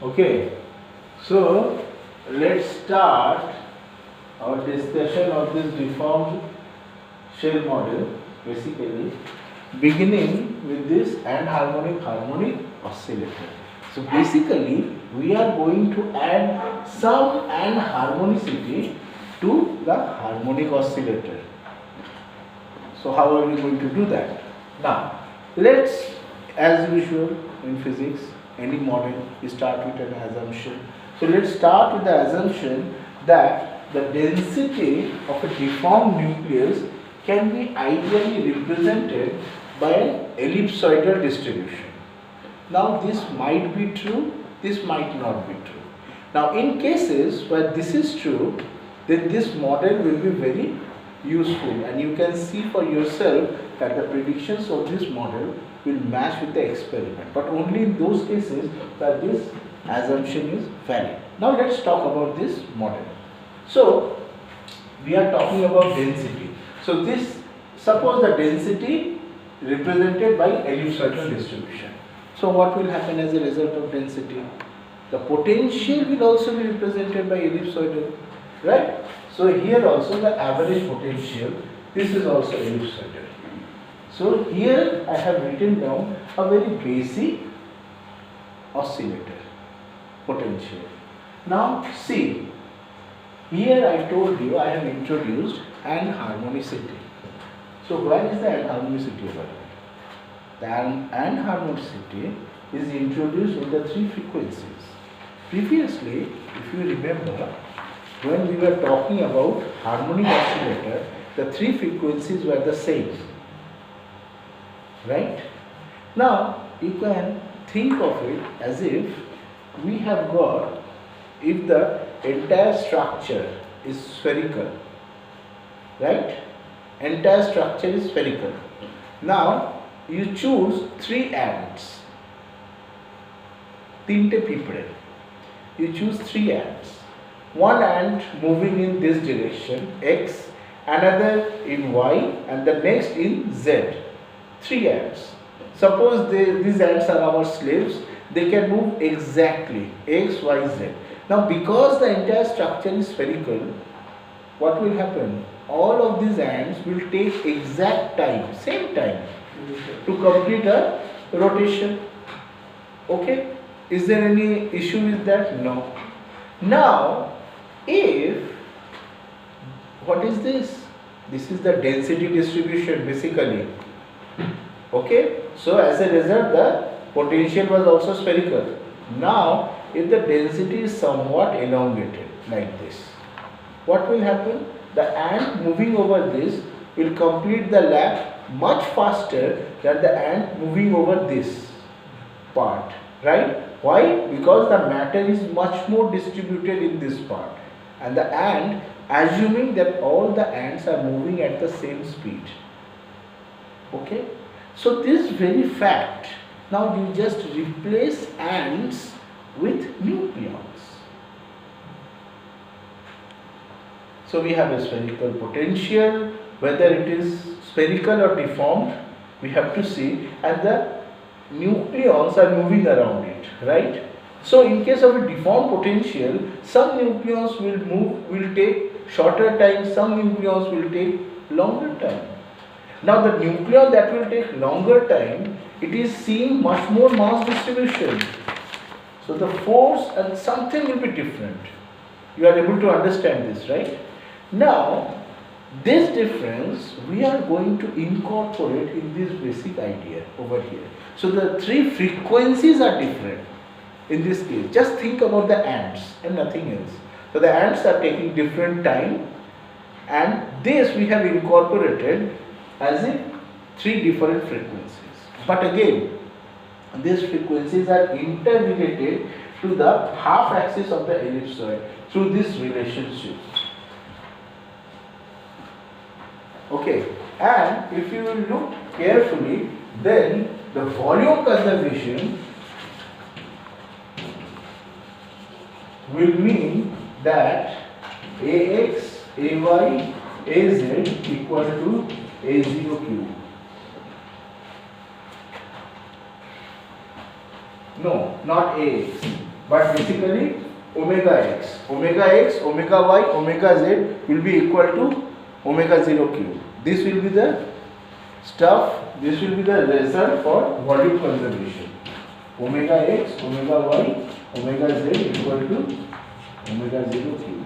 Okay, so let's start our discussion of this deformed shell model, basically beginning with this anharmonic harmonic oscillator. So basically we are going to add some anharmonicity to the harmonic oscillator. So how are we going to do that? Now let's, as usual in physics, any model we start with an assumption. So let's start with the assumption that the density of a deformed nucleus can be ideally represented by an ellipsoidal distribution. Now this might be true, this might not be true. Now in cases where this is true, then this model will be very useful, and you can see for yourself that the predictions of this model will match with the experiment, but only in those cases where this assumption is valid. Now let's talk about this model. So we are talking about density. So this, suppose the density represented by ellipsoidal distribution. So what will happen as a result of density? The potential will also be represented by ellipsoidal, right? So here also the average potential, this is also ellipsoidal. So here I have written down a very basic oscillator potential. Now see, here I told you I have introduced anharmonicity. So where is the anharmonicity over here? The anharmonicity is introduced in the three frequencies. Previously, if you remember, when we were talking about harmonic oscillator, the three frequencies were the same, right? Now you can think of it as if we have got, if the entire structure is spherical, right? Entire structure is spherical. Now you choose three ants, tinte pipre. You choose three ants. One ant moving in this direction, X, another in Y, and the next in Z. Three ants. Suppose these ants are our slaves, they can move exactly X, Y, Z. Now because the entire structure is spherical, what will happen? All of these ants will take exact time, same time, to complete a rotation. Okay? Is there any issue with that? No. Now, if, what is this? This is the density distribution basically. Okay? So as a result, the potential was also spherical. Now, if the density is somewhat elongated like this, what will happen? The ant moving over this will complete the lap much faster than the ant moving over this part, right? Why? Because the matter is much more distributed in this part, and the ant, assuming that all the ants are moving at the same speed. Okay? So this very fact, now you just replace ants with nucleons. So we have a spherical potential, whether it is spherical or deformed, we have to see, and the nucleons are moving around it, right? So in case of a deformed potential, some nucleons will take shorter time, some nucleons will take longer time. Now the nucleon that will take longer time, it is seeing much more mass distribution. So the force and something will be different. You are able to understand this, right? Now, this difference we are going to incorporate in this basic idea over here. So the three frequencies are different in this case. Just think about the ants and nothing else. So the ants are taking different time, and this we have incorporated as in three different frequencies. But again, these frequencies are interrelated to the half axis of the ellipsoid through this relationship. Okay, and if you will look carefully, then the volume conservation will mean that AX, AY, AZ equal to A0 cube. No, not AX. but basically omega x, omega y, omega z will be equal to omega 0 cube. This will be the stuff, this will be the result for volume conservation. Omega x, omega y, omega z equal to omega 0 cube.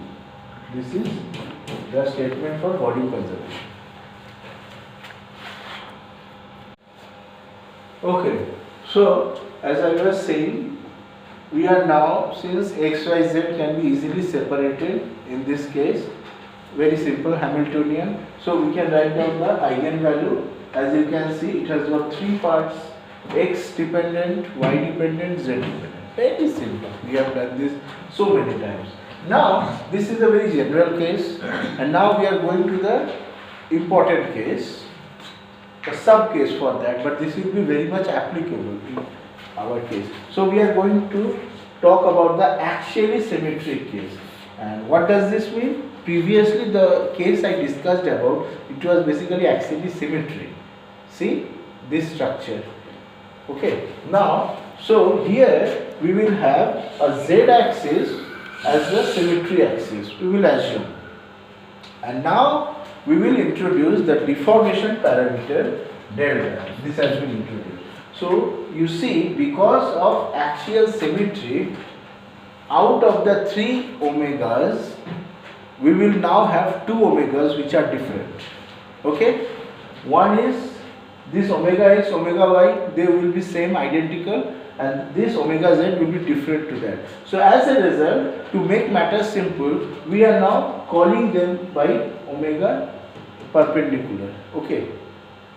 This is the statement for volume conservation. Okay, so as I was saying, we are now, since x, y, z can be easily separated in this case, very simple Hamiltonian. So we can write down the eigenvalue. As you can see, it has got three parts: x dependent, y dependent, z dependent. Very simple. We have done this so many times. Now this is a very general case, and now we are going to the important case, a sub case for that, but this will be very much applicable in our case. So we are going to talk about the axially symmetric case. And what does this mean? Previously the case I discussed about, it was basically axially symmetry. See this structure. Okay, now so here we will have a z axis as the symmetry axis, we will assume. And now we will introduce the deformation parameter delta. This has been introduced. So you see, because of axial symmetry, out of the three omegas, we will now have two omegas which are different. Okay, one is this omega x, omega y, they will be same, identical, and this omega z will be different to that. So as a result, to make matters simple, we are now calling them by omega perpendicular. Okay,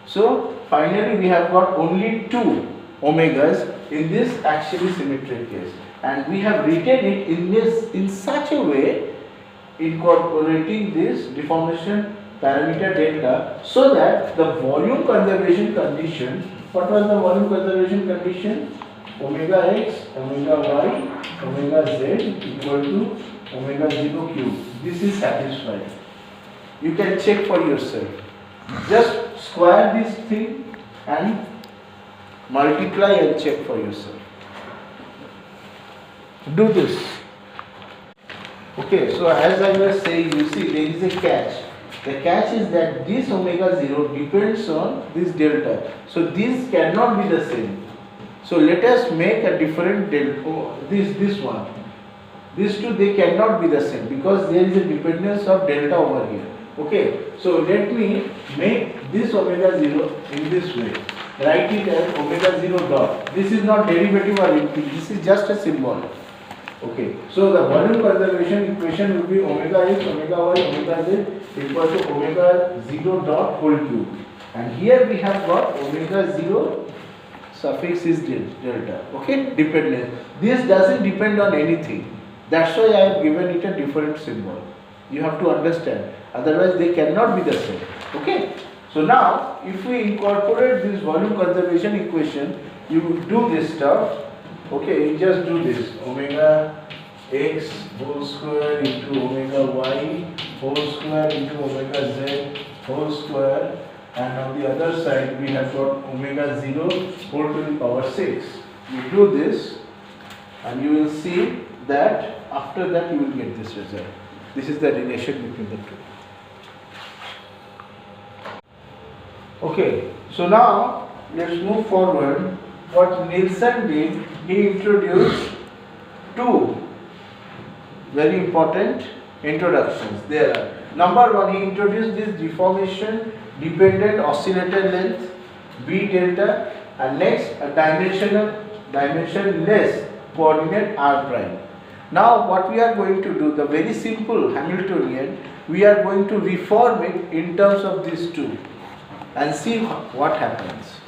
so finally we have got only two omegas in this axially symmetric case, and we have written it in such a way, incorporating this deformation parameter delta, so that the volume conservation condition, what was the volume conservation condition? Omega x, omega y, omega z equal to omega 0 cube. This is satisfied. You can check for yourself. Just square this thing and multiply and check for yourself. Do this. Okay, so as I was saying, you see there is a catch. The catch is that this omega 0 depends on this delta. So these cannot be the same. So let us make a different delta. Oh, this one. These two, they cannot be the same because there is a dependence of delta over here. Okay, so let me make this omega 0 in this way. Write it as omega 0 dot. This is not derivative or anything. This is just a symbol. Okay, so the volume conservation equation will be omega x, omega y, omega z equal to omega 0 dot whole cube. And here we have got omega 0 suffix is delta. Okay, dependent. This doesn't depend on anything. That's why I have given it a different symbol. You have to understand. Otherwise they cannot be the same. Okay. So now if we incorporate this volume conservation equation, you do this stuff. Okay, you just do this. Omega x whole square into omega y whole square into omega z whole square, and on the other side we have got omega 0 whole to the power 6. You do this and you will see that after that you will get this result. This is the relation between the two. Okay, so now let's move forward. What Nielsen did, he introduced two very important introductions. There are, number one, he introduced this deformation dependent oscillator length B delta, and next a dimensionless coordinate r prime. Now what we are going to do, the very simple Hamiltonian, we are going to reform it in terms of these two and see what happens.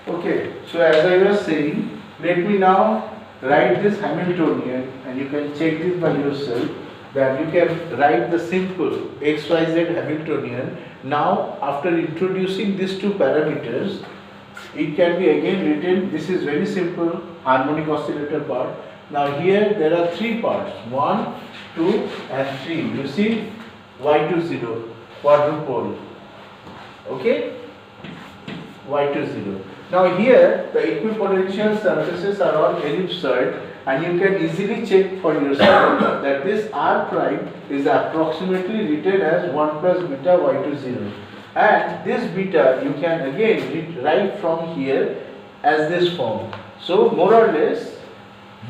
Okay, so as I was saying, let me now write this Hamiltonian, and you can check this by yourself, that you can write the simple XYZ Hamiltonian. Now after introducing these two parameters, it can be again written, this is very simple harmonic oscillator part. Now here there are three parts, 1, 2 and 3. You see y20 quadrupole. Okay, y20. Now here the equipotential surfaces are all ellipsoid, and you can easily check for yourself that this r prime is approximately written as 1 plus beta y20, and this beta you can again write from here as this form. So more or less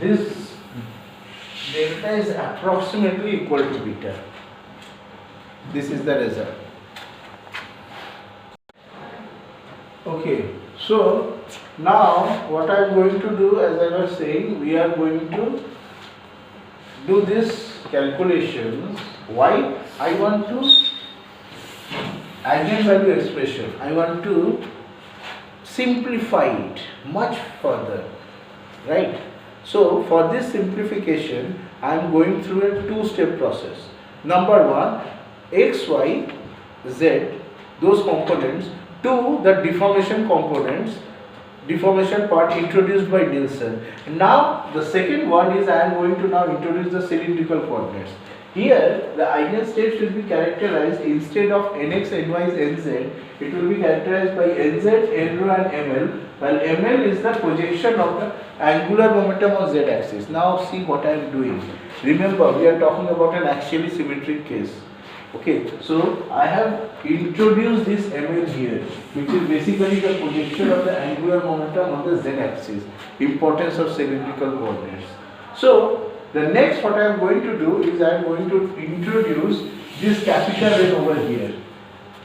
this delta is approximately equal to beta. This is the result. Okay, so now what I am going to do, as I was saying, we are going to do this calculations. Why? I want to eigenvalue expression, I want to simplify it much further, right? So for this simplification I am going through a two-step process. Number one, x, y, z, those components, to the deformation components, deformation part introduced by Nielsen. Now the second one is I am going to now introduce the cylindrical coordinates. Here the eigenstates will be characterized, instead of nx, ny, nz, it will be characterized by nz, nρ and ml, while ml is the projection of the angular momentum on z axis. Now see what I am doing. Remember, we are talking about an axially symmetric case. Okay, so I have introduced this ml here, which is basically the projection of the angular momentum on the z axis. Importance of cylindrical coordinates. So the next what I am going to do is I am going to introduce this capital N over here.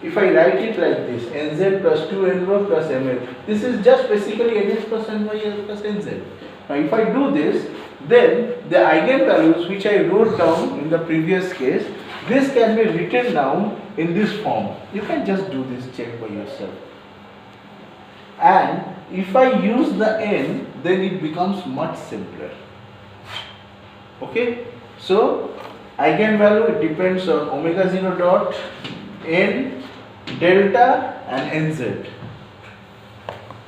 If I write it like this, nz plus 2 nρ plus ml, this is just basically nx plus ny plus nz. Now if I do this, then the eigenvalues which I wrote down in the previous case, this can be written down in this form. You can just do this check by yourself. And if I use the n, then it becomes much simpler. Okay, so eigenvalue, it depends on omega 0 dot, n, delta and nz.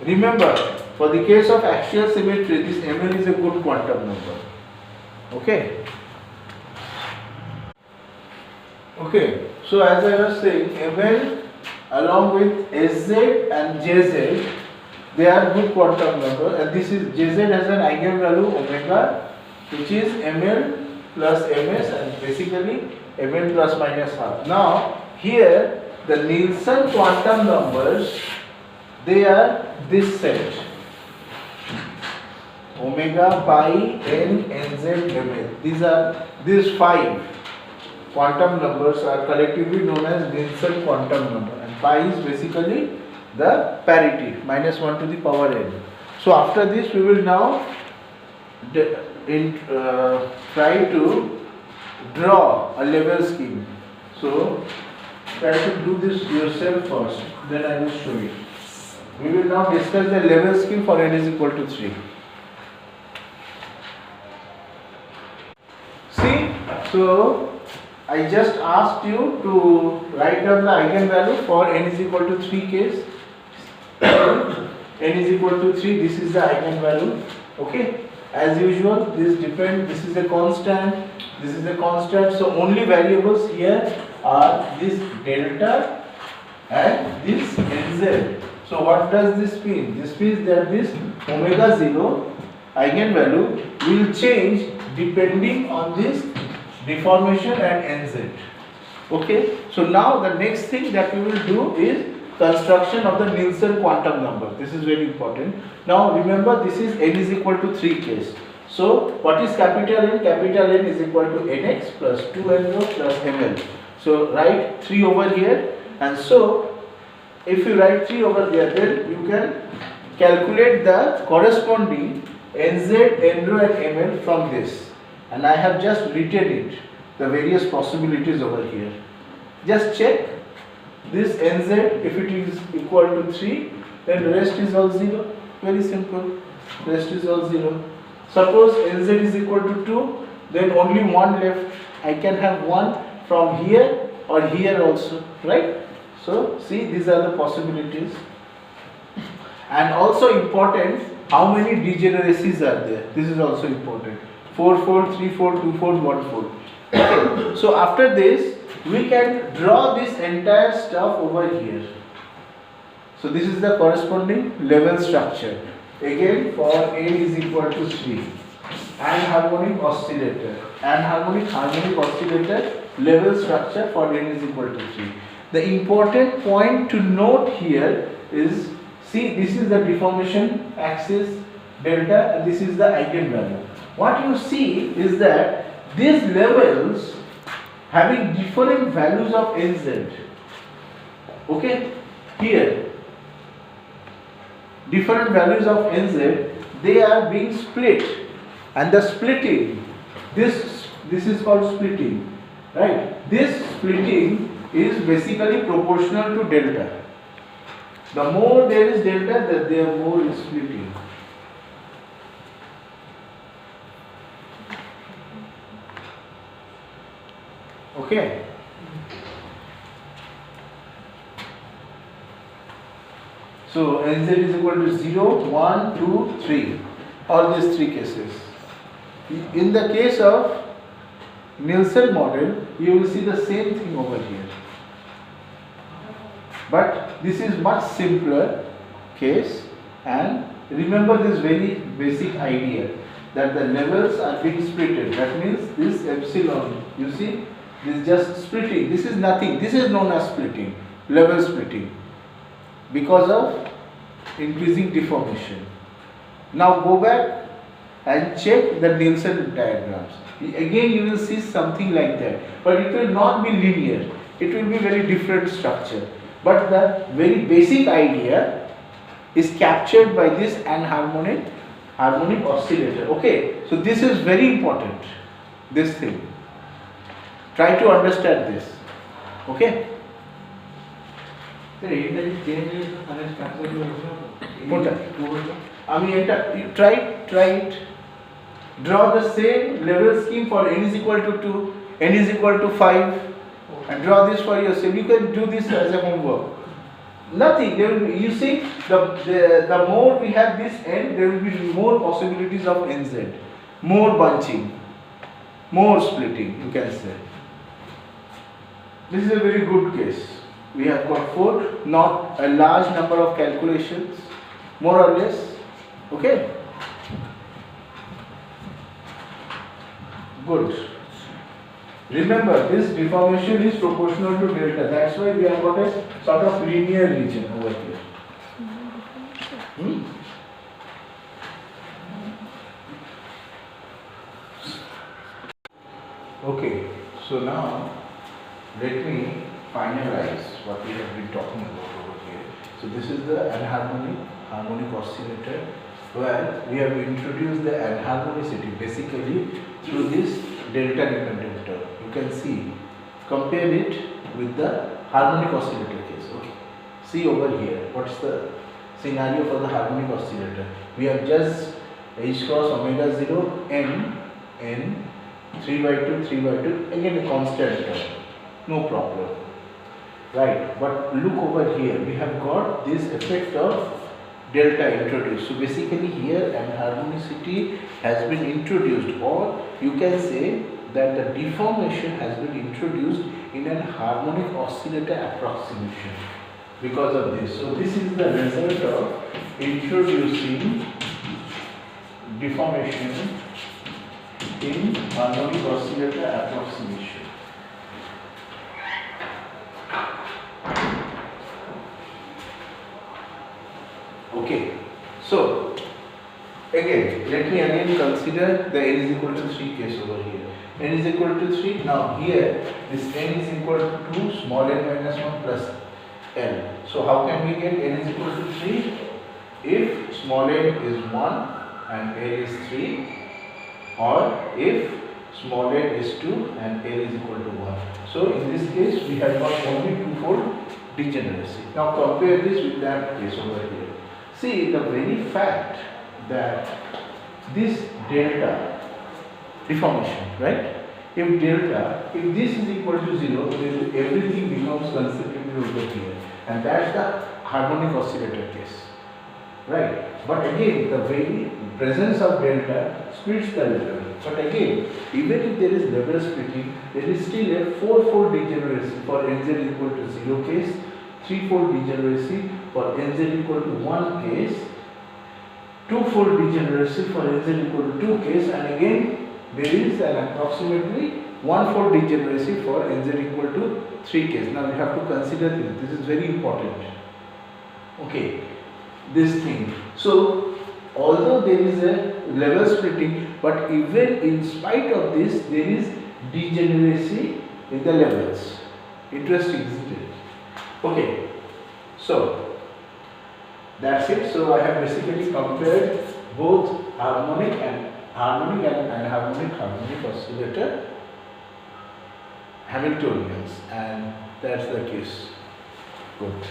Remember, for the case of axial symmetry, this ml is a good quantum number. Okay. Okay, so as I was saying, ml along with sz and jz, they are good quantum number, and this is jz has an eigenvalue omega, which is ml plus ms, and basically ml plus minus half. Now here the Nielsen quantum numbers, they are this set: omega, pi, n, nz, ml. These five quantum numbers are collectively known as Nielsen quantum number, and pi is basically the parity, minus 1 to the power n. So after this we will now try to draw a level scheme. So try to do this yourself first, then I will show you. We will now discuss the level scheme for n is equal to 3. See, so I just asked you to write down the eigenvalue for n is equal to 3 case. N is equal to 3, this is the eigenvalue. Okay, as usual, this is a constant, this is a constant, so only variables here are this delta and this nz. So what does this mean? This means that this omega 0 eigenvalue will change depending on this deformation and nz. Okay, so now the next thing that we will do is construction of the Nielsen quantum number. This is very important. Now remember, this is n is equal to 3 case. So what is capital N? Capital N is equal to nx plus 2 nρ plus ml. So write 3 over here, and so if you write 3 over there, then you can calculate the corresponding nz, nρ and ml from this. And I have just written it, the various possibilities over here. Just check this nz, if it is equal to 3, then the rest is all 0. Very simple, rest is all 0. Suppose nz is equal to 2, then only 1 left. I can have 1 from here or here also, right? So see, these are the possibilities. And also important, how many degeneracies are there? This is also important. 4 4, 3 4, 2 4, 1 4. Okay. So after this, we can draw this entire stuff over here. So this is the corresponding level structure. Again for n is equal to 3. Anharmonic oscillator. Anharmonic harmonic oscillator level structure for n is equal to 3. The important point to note here is, see, this is the deformation axis delta and this is the eigenvalue. What you see is that these levels having different values of nz. Okay, here different values of nz, they are being split, and the splitting, this is called splitting, right? This splitting is basically proportional to delta. The more there is delta, the more is splitting. Okay. So nz is equal to 0, 1, 2, 3. All these three cases. In the case of Nielsen model, you will see the same thing over here. But this is much simpler case, and remember this very basic idea that the levels are being splitted. That means this epsilon, you see, this is just splitting. This is nothing. This is known as splitting, level splitting, because of increasing deformation. Now go back and check the Nielsen diagrams. Again you will see something like that, but it will not be linear. It will be very different structure. But the very basic idea is captured by this anharmonic harmonic oscillator. Okay, so this is very important, this thing. Try to understand this. Okay. You try it. Draw the same level scheme for n is equal to 2, n is equal to 5, and draw this for yourself. You can do this as a homework. Nothing. You see, the more we have this n, there will be more possibilities of nz, more bunching, more splitting, you can say. This is a very good case. We have got 4, not a large number of calculations, more or less. Okay. Good. Remember, this deformation is proportional to delta. That's why we have got a sort of linear region over here. Okay. So now let me finalize what we have been talking about over here. So this is the anharmonic harmonic oscillator, where we have introduced the anharmonicity basically through this delta dependent term. You can see, compare it with the harmonic oscillator case. Okay, see over here, what's the scenario for the harmonic oscillator? We have just h cross omega 0 n 3 by 2 3 by 2, again a constant term, no problem, right? But look over here, we have got this effect of delta introduced. So basically here anharmonicity has been introduced, or you can say that the deformation has been introduced in an harmonic oscillator approximation because of this. So this is the result of introducing deformation in harmonic oscillator approximation. Okay, so again, let me again consider the n is equal to 3 case over here. N is equal to 3. Now here, this n is equal to 2 small n minus 1 plus L. So how can we get n is equal to 3? If small n is 1 and L is 3, or if small n is 2 and L is equal to 1. So in this case, we have got only twofold degeneracy. Now compare this with that case over here. See, the very fact that this delta deformation, right? If this is equal to 0, then everything becomes consecutive over here, and that's the harmonic oscillator case, right? But again, the very presence of delta splits the level. But again, even if there is level splitting, there is still a 4-fold degeneracy for nz equal to 0 case, 3-fold degeneracy for nz equal to 1 case, twofold degeneracy for nz equal to 2 case, and again there is an approximately one-fold degeneracy for nz equal to 3 case. Now you have to consider this. This is very important. Okay, this thing. So although there is a level splitting, but even in spite of this, there is degeneracy in the levels. Interesting, isn't it? Okay, so that's it. So I have basically compared both harmonic and harmonic oscillator Hamiltonians, and that's the case. Good.